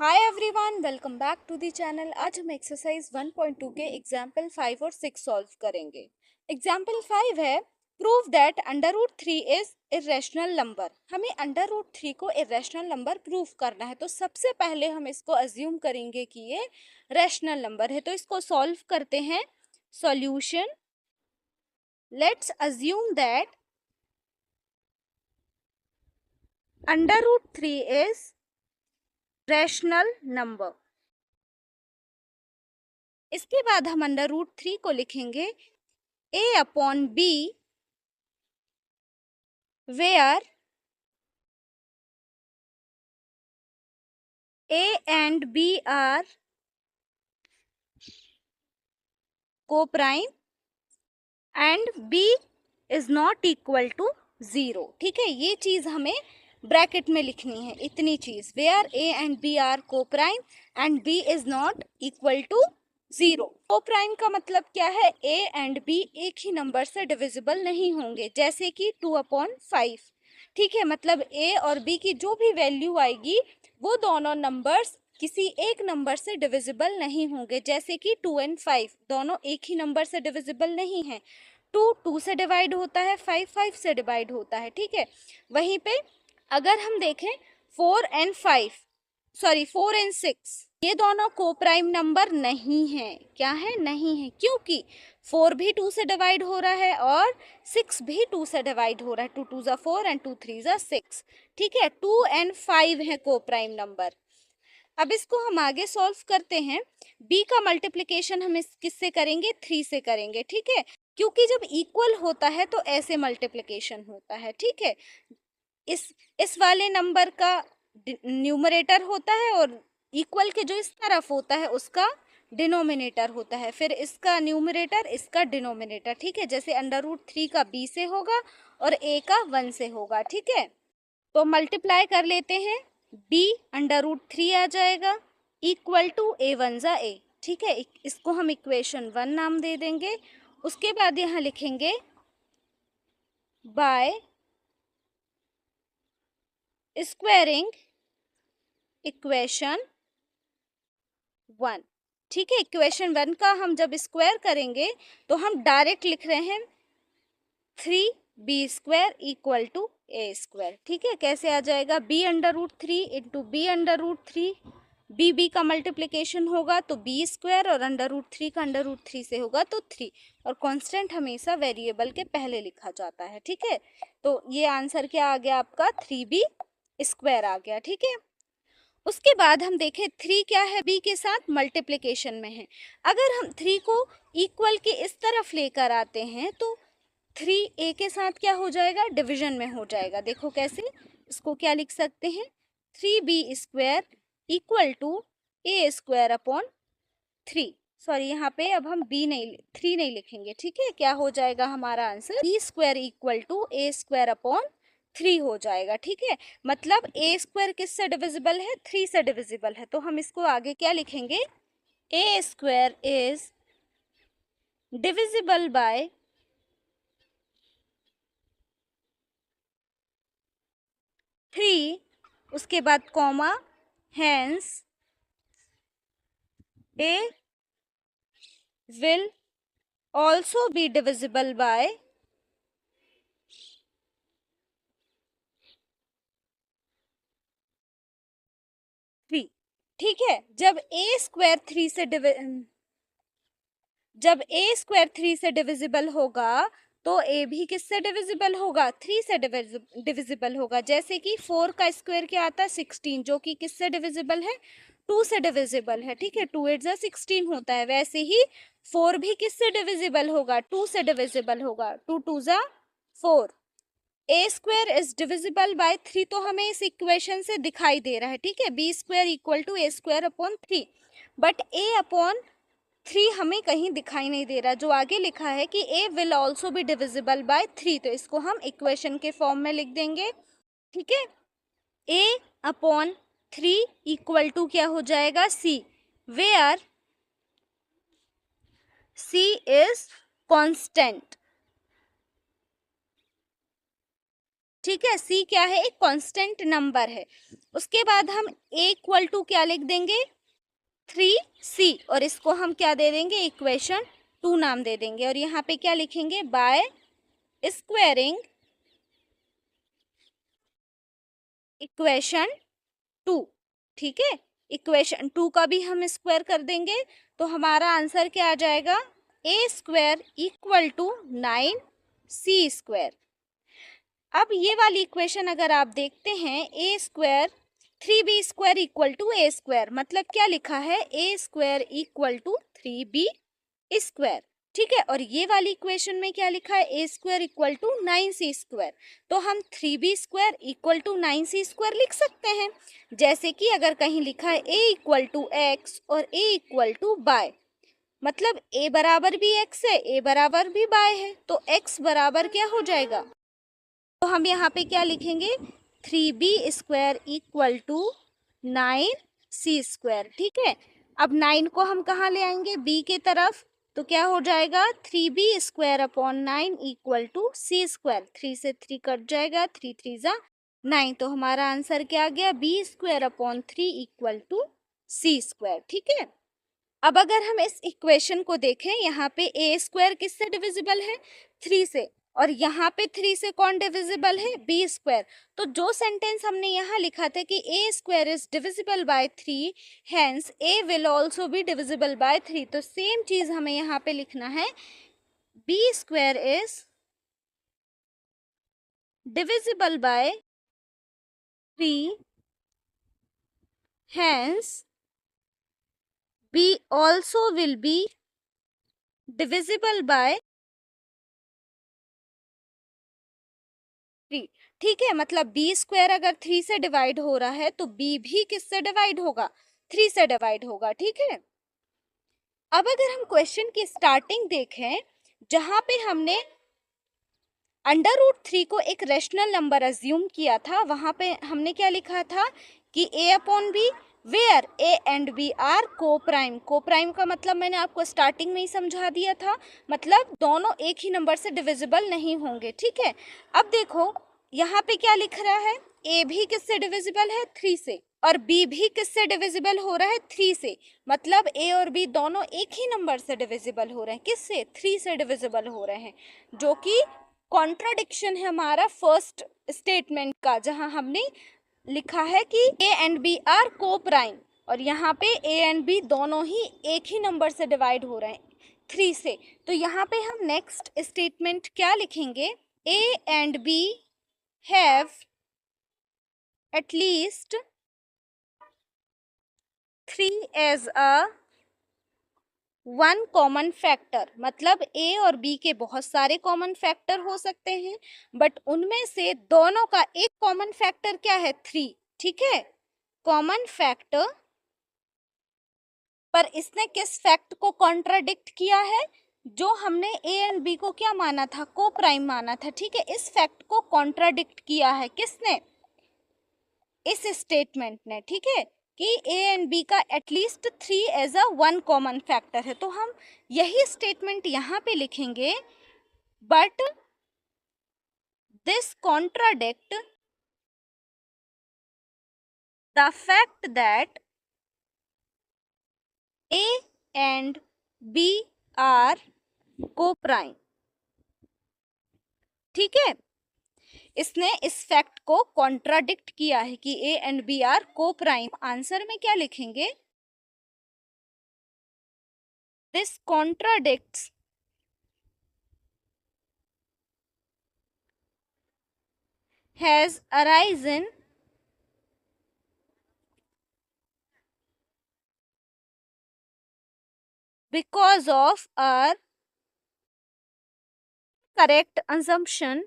Hi everyone, welcome back to the channel. आज हम exercise 1.2 के एग्जाम्पल 5 और 6 सॉल्व करेंगे। एग्जाम्पल 5 है, prove that under root 3 is irrational number. हमें अंडर रूट 3 को इरेशनल नंबर प्रूव करना है, तो सबसे पहले हम इसको अज्यूम करेंगे कि ये रैशनल नंबर है। तो इसको सॉल्व करते हैं। Solution, let's assume that under root 3 is rational number. इसके बाद हम अंडर रूट 3 को लिखेंगे a upon b, where a and b are co-prime and b is not equal to 0। ठीक है, ये चीज हमें ब्रैकेट में लिखनी है, इतनी चीज, where a and b are co-prime and b is not equal to 0। co-prime का मतलब क्या है? a and b एक ही नंबर से डिविजिबल नहीं होंगे, जैसे कि 2/5। ठीक है, मतलब a और b की जो भी वैल्यू आएगी वो दोनों नंबर्स किसी एक नंबर से डिविजिबल नहीं होंगे, जैसे कि 2 और 5 दोनों एक ही नंबर से डिविजिबल नहीं है। 2 2 से डिवाइड होता है, 5 5 से डिवाइड होता है। ठीक है, वहीं पे अगर हम देखें 4 और 5, सॉरी 4 और 6, ये दोनों को प्राइम नंबर नहीं है। क्या है? नहीं है, क्योंकि 4 भी 2 से डिवाइड हो रहा है और 6 भी 2 से डिवाइड हो रहा है। 2 2 ज़ा 4 एंड 2 3 ज़ा 6। ठीक है, 2 और 5 है को प्राइम नंबर। अब इसको हम आगे सॉल्व करते हैं। b का मल्टीप्लिकेशन हम इस किससे करेंगे? 3 से करेंगे। ठीक है, क्योंकि जब इक्वल होता है तो ऐसे मल्टीप्लिकेशन होता है। ठीक है, इस वाले नंबर का न्यूमरेटर होता है और इक्वल के जो इस तरफ होता है उसका डिनोमिनेटर होता है, फिर इसका न्यूमरेटर इसका डिनोमिनेटर। ठीक है, जैसे अंडर रूट 3 का b से होगा और a का 1 से होगा। ठीक है, तो मल्टीप्लाई कर लेते हैं, b अंडर रूट 3 आ जाएगा इक्वल टू a1 ज़ा a। ठीक है, इसको हम इक्वेशन 1 नाम दे देंगे। उसके बाद यहाँ लिखेंगे बाय स्क्वायरिंग इक्वेशन 1। ठीक है, इक्वेशन 1 का हम जब स्क्वायर करेंगे तो हम डायरेक्ट लिख रहे हैं 3b² इक्वल टू a²। ठीक है, कैसे आ जाएगा? b under root 3 into b under root 3। b का मल्टीप्लिकेशन होगा तो b² और अंडर रूट 3 का अंडर रूट 3 से होगा तो 3। और कांस्टेंट हमेशा वेरिएबल के पहले लिखा जाता है। ठीक है, तो ये आंसर क्या आ गया आपका? 3b² आ गया। ठीक है, उसके बाद हम देखें 3 क्या है? b के साथ मल्टीप्लिकेशन में है। अगर हम 3 को इक्वल के इस तरफ लेकर आते हैं तो 3 a के साथ क्या हो जाएगा? डिवीजन में हो जाएगा। देखो कैसे, इसको क्या लिख सकते हैं? 3b² equal to a² upon 3। Sorry, यहाँ पे अब हम 3 नहीं लिखेंगे। ठीक है, क्या हो जाएगा हमारा answer? b² equal to a² upon 3 हो जाएगा। ठीक है, मतलब a² किससे डिविजिबल है? 3 से डिविजिबल है। तो हम इसको आगे क्या लिखेंगे? a² इज डिविजिबल बाय 3, उसके बाद comma, hence a will also be divisible by 3। ठीक है, जब a² 3 से जब a² 3 से डिविजिबल होगा तो a भी किससे डिविजिबल होगा? 3 से डिविजिबल होगा। जैसे कि 4 का स्क्वायर क्या आता है? 16, जो कि किससे डिविजिबल है? 2 से डिविजिबल है। ठीक है, 2 8 ज़ा 16 होता है। वैसे ही 4 भी किससे डिविजिबल होगा? 2 से डिविजिबल होगा। 2 2 ज़ा 4। a² इज डिविजिबल बाय 3 तो हमें इस इक्वेशन से दिखाई दे रहा है। ठीक है, b² equal to a² upon 3, but a upon 3 हमें कहीं दिखाई नहीं दे रहा। जो आगे लिखा है कि a will also be divisible by 3, तो इसको हम इक्वेशन के फॉर्म में लिख देंगे। ठीक है, a अपॉन 3 इक्वल टू क्या हो जाएगा? c, where c is constant. ठीक है, c क्या है, एक कांस्टेंट नंबर है। उसके बाद हम a इक्वल टू क्या लिख देंगे, 3c, और इसको हम क्या दे देंगे, इक्वेशन 2 नाम दे देंगे। और यहाँ पे क्या लिखेंगे, बाय स्क्वायरिंग इक्वेशन 2। ठीक है, इक्वेशन 2 का भी हम स्क्वायर कर देंगे, तो हमारा आंसर क्या आ जाएगा, A square equal to 9c square. अब ये वाली इक्वेशन अगर आप देखते हैं, A square 3b square equal to A square, मतलब क्या लिखा है, A square equal to 3b square. ठीक है, और ये वाली इक्वेशन में क्या लिखा है, A square equal to 9c square. तो हम 3b square equal to 9c square लिख सकते हैं। जैसे कि अगर कहीं लिखा है a इक्वल टू एक्स और a इक्वल टू बाय, मतलब a बराबर भी x है, a बराबर भी y है, तो x बराबर क्या हो जाएगा, तो हम यहाँ पे क्या लिखेंगे, 3b square equal to 9c square. ठीक है, अब 9 को हम कहाँ ले आएंगे, b के तरफ, तो क्या हो जाएगा, 3b square upon 9 equal to c square. 3 से 3 कट जाएगा, 3 3 जा 9, तो हमारा आंसर क्या आ गया, b square upon 3 equal to c square. ठीक है, अब अगर हम इस इक्वेशन को देखें, यहाँ पे a स्क्वायर किससे डिविजिबल है, 3 से, और यहाँ पे 3 से कौन डिविजिबल है, b स्क्वायर। तो जो सेंटेंस हमने यहाँ लिखा था कि a square is divisible by 3, hence a will also be divisible by 3, तो सेम चीज हमें यहाँ पे लिखना है, b square is divisible by 3, hence b also will be divisible by 3। ठीक है, मतलब b स्क्वायर अगर 3 से डिवाइड हो रहा है, तो b भी किससे डिवाइड होगा, 3 से डिवाइड होगा। ठीक है, अब अगर हम क्वेश्चन की स्टार्टिंग देखें, जहां पे हमने अंडर रूट 3 को एक रेशनल नंबर अज्यूम किया था, वहां पे हमने क्या लिखा था कि a upon b where a and b are coprime. Coprime का मतलब मैंने आपको स्टार्टिंग में ही समझा दिया था, मतलब दोनों एक ही नंबर से डिविजिबल नहीं होंगे। ठीक है, अब देखो यहाँ पे क्या लिख रहा है, a भी किससे डिविजिबल है, 3 से, और b भी किससे डिविजिबल हो रहा है, 3 से, मतलब a और b दोनों एक ही नंबर से डिविजिबल हो रहे हैं, किससे, 3 से डिविजिबल हो रहे हैं, जो कि कॉन्ट्राडिक्शन है हमारा फर्स्ट स्टेटमेंट का, जहां हमने लिखा है कि a एंड b आर को प्राइम, और यहाँ पे a एंड b दोनों ही एक ही नंबर से डिवाइड हो रहे हैं, 3 से। तो यहाँ पे हम नेक्स्ट स्टेटमेंट क्या लिखेंगे, a and b have at least 3 as a one common factor, मतलब a और b के बहुत सारे कॉमन फैक्टर हो सकते हैं, बट उनमें से दोनों का एक कॉमन फैक्टर क्या है, 3। ठीक है, कॉमन फैक्टर, पर इसने किस फैक्ट को कॉन्ट्राडिक्ट किया है, जो हमने a एंड b को क्या माना था, को प्राइम माना था। ठीक है, इस फैक्ट को कॉन्ट्राडिक्ट किया है किसने, इस स्टेटमेंट ने। ठीक है, कि a एंड b का at least 3 as a one common factor है, तो हम यही स्टेटमेंट यहाँ पे लिखेंगे, but this contradict the fact that a and b are coprime. ठीक है, इसने इस फैक्ट को कॉन्ट्राडिक्ट किया है कि a and b are coprime. Answer में क्या लिखेंगे, this contradicts has arisen because of our correct assumption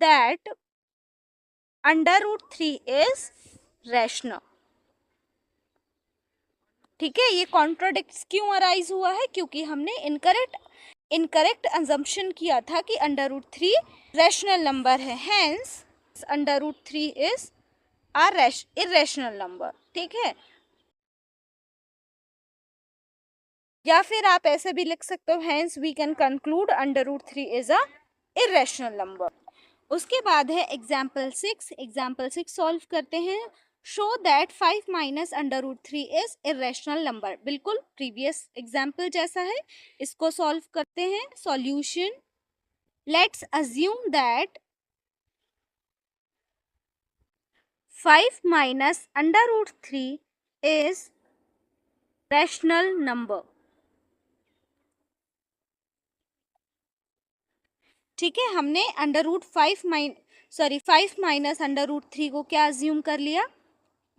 that under root 3 is rational. ठीक है, ये कॉन्ट्रोडिक्ट क्यों अराइज हुआ है, क्योंकि हमने इनकरेक्ट असम्पशन किया था कि अंडर रूट 3 रैशनल नंबर है, hence under root 3 is irrational number. ठीक है, या फिर आप ऐसे भी लिख सकते हो, hence we can conclude √3 is a irrational number. उसके बाद है एग्जाम्पल 6। एग्जाम्पल 6 सॉल्व करते हैं। Show that 5 minus √3 is irrational number. बिल्कुल प्रीवियस एग्जाम्पल जैसा है, इसको सॉल्व करते हैं। Solution, let's assume that 5 minus √3 is rational number. ठीक है, हमने √5 माइनस √3 को क्या अज्यूम कर लिया,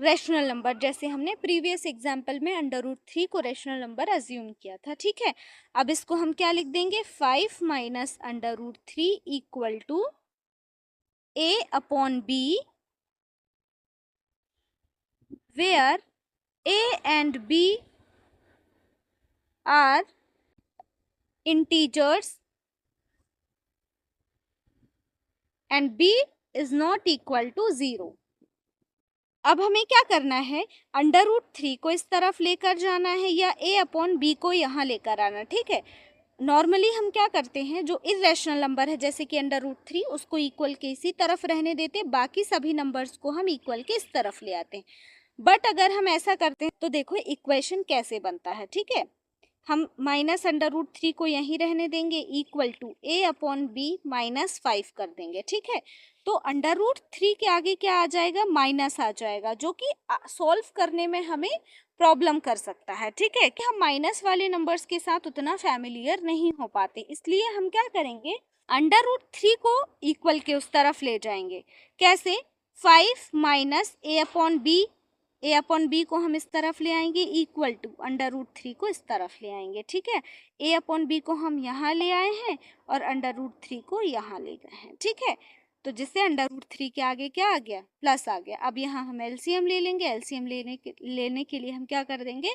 रैशनल नंबर, जैसे हमने प्रीवियस एग्जाम्पल में √3 को रैशनल नंबर अज्यूम किया था। ठीक है, अब इसको हम क्या लिख देंगे, 5 minus √3 equal to a/b, where a and b are integers and b is not equal to 0। अब हमें क्या करना है, √3 को इस तरफ लेकर जाना है या a/b को यहाँ लेकर आना। ठीक है, नॉर्मली हम क्या करते हैं, जो इरेशनल नंबर है जैसे कि √3, उसको इक्वल के इसी तरफ रहने देते हैं, बाकी सभी नंबर्स को हम इक्वल के इस तरफ ले आते हैं। बट अगर हम ऐसा करते हैं तो देखो इक्वेशन कैसे बनता है। ठीक है, हम माइनस √3 को यहीं रहने देंगे, इक्वल टू a/b -5 कर देंगे। ठीक है, तो √3 के आगे क्या आ जाएगा, माइनस आ जाएगा, जो कि सॉल्व करने में हमें प्रॉब्लम कर सकता है। ठीक है, कि हम माइनस वाले नंबर्स के साथ उतना फैमिलियर नहीं हो पाते, इसलिए हम क्या करेंगे, √3 को इक्वल के उस तरफ ले जाएंगे। कैसे, 5 माइनस a/b को हम इस तरफ ले आएंगे, इक्वल टू √3 को इस तरफ ले आएंगे। ठीक है, a/b को हम यहाँ ले आए हैं और √3 को यहाँ ले गए हैं। ठीक है, तो जिससे √3 के आगे क्या आ गया, प्लस आ गया। अब यहाँ हम एलसीएम ले लेंगे, एलसीएम लेने के लिए हम क्या कर देंगे,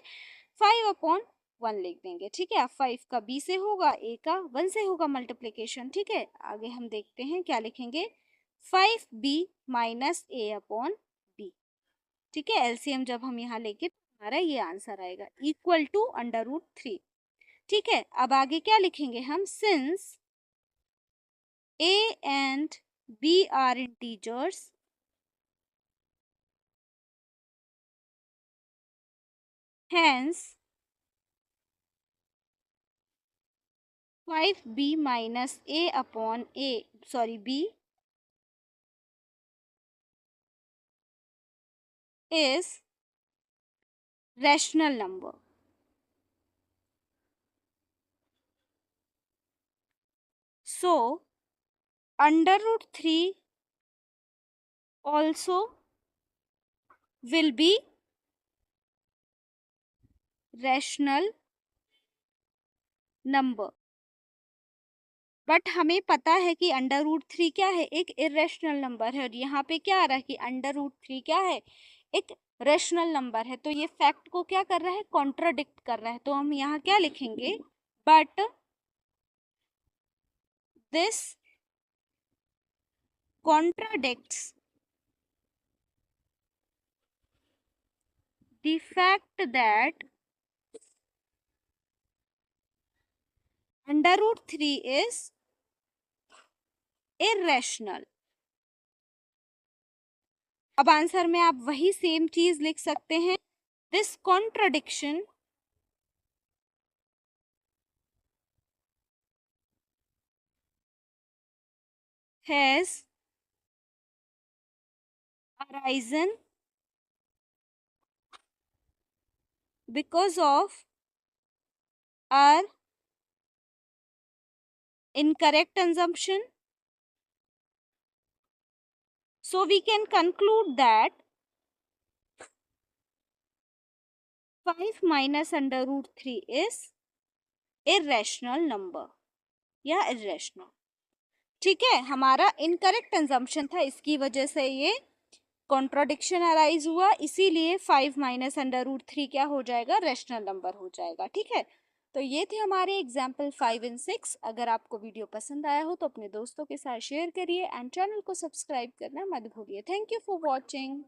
5/1 लिख देंगे। ठीक है, अब 5 का b से होगा, a का 1 से होगा मल्टीप्लीकेशन। ठीक है, आगे हम देखते हैं क्या लिखेंगे, 5b माइनस a/b। ठीक है, एलसीएम जब हम यहाँ लेंगे तो हमारा ये आंसर आएगा, इक्वल टू √3। ठीक है, अब आगे क्या लिखेंगे हम, since a and b are integers, hence 5b minus b is rational number। So √3 also will be rational number। But हमें पता है कि √3 क्या है, एक इरेशनल नंबर है, और यहाँ पे क्या आ रहा है कि √3 क्या है, एक रेशनल नंबर है। तो ये फैक्ट को क्या कर रहा है, कॉन्ट्राडिक्ट कर रहा है। तो हम यहाँ क्या लिखेंगे, but this contradicts the fact that √3 is irrational। अब आंसर में आप वही सेम चीज लिख सकते हैं, this contradiction has arisen because of our incorrect assumption। So we can conclude that 5 minus √3 is irrational number या irrational। ठीक है, हमारा इनकरेक्ट कंजम्पशन था, इसकी वजह से ये कॉन्ट्राडिक्शन अराइज हुआ, इसीलिए 5 माइनस √3 क्या हो जाएगा, रैशनल नंबर हो जाएगा। ठीक है, तो ये थे हमारे एग्जाम्पल 5 और 6। अगर आपको वीडियो पसंद आया हो तो अपने दोस्तों के साथ शेयर करिए एंड चैनल को सब्सक्राइब करना मत भूलिए। Thank you for watching.